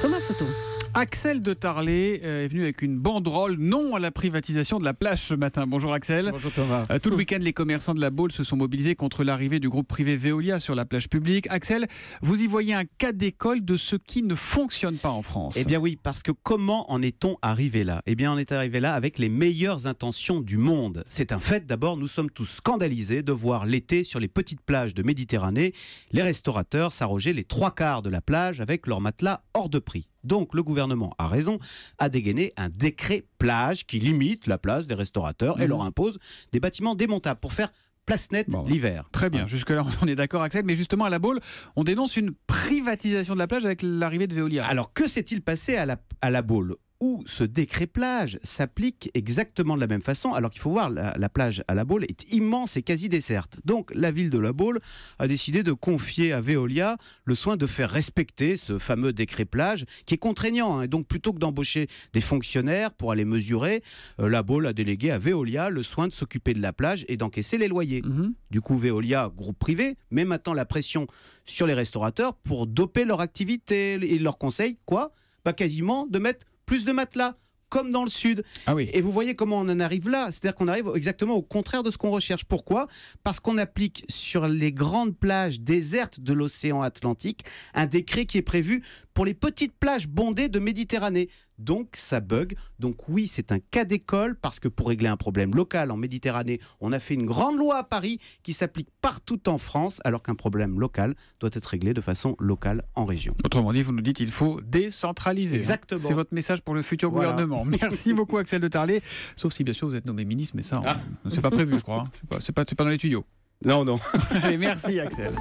Thomas Soto. Axel de Tarlet est venu avec une banderole non à la privatisation de la plage ce matin. Bonjour Axel. Bonjour Thomas. Tout le week-end, les commerçants de la Baule se sont mobilisés contre l'arrivée du groupe privé Veolia sur la plage publique. Axel, vous y voyez un cas d'école de ce qui ne fonctionne pas en France. Eh bien oui, parce que comment en est-on arrivé là ? Eh bien on est arrivé là avec les meilleures intentions du monde. C'est un fait, d'abord nous sommes tous scandalisés de voir l'été sur les petites plages de Méditerranée, les restaurateurs s'arroger les 3/4 de la plage avec leurs matelas hors de prix. Donc le gouvernement a raison, a dégainé un décret plage qui limite la place des restaurateurs et leur impose des bâtiments démontables pour faire place nette l'hiver. Très bien, jusque-là on est d'accord Axel, mais justement à la Baule, on dénonce une privatisation de la plage avec l'arrivée de Veolia. Alors que s'est-il passé à la Baule ? Où ce décret plage s'applique exactement de la même façon, alors qu'il faut voir, la plage à la Baule est immense et quasi desserte. Donc la ville de la Baule a décidé de confier à Veolia le soin de faire respecter ce fameux décret plage, qui est contraignant. Et donc plutôt que d'embaucher des fonctionnaires pour aller mesurer, la Baule a délégué à Veolia le soin de s'occuper de la plage et d'encaisser les loyers. Du coup, Veolia, groupe privé, met maintenant la pression sur les restaurateurs pour doper leur activité. Et leur conseille, quoi ? Quasiment de mettre plus de matelas, comme dans le sud. Ah oui. Et vous voyez comment on en arrive là. C'est-à-dire qu'on arrive exactement au contraire de ce qu'on recherche. Pourquoi ? Parce qu'on applique sur les grandes plages désertes de l'océan Atlantique un décret qui est prévu pour les petites plages bondées de Méditerranée. Donc ça bug. Donc oui, c'est un cas d'école parce que pour régler un problème local en Méditerranée, on a fait une grande loi à Paris qui s'applique partout en France, alors qu'un problème local doit être réglé de façon locale en région. Autrement dit, vous nous dites qu'il faut décentraliser. Exactement. C'est votre message pour le futur gouvernement. Merci beaucoup Axel de Tarlet. Sauf si bien sûr vous êtes nommé ministre, mais ça, c'est pas prévu je crois. C'est pas dans les tuyaux. Non. Allez, merci Axel.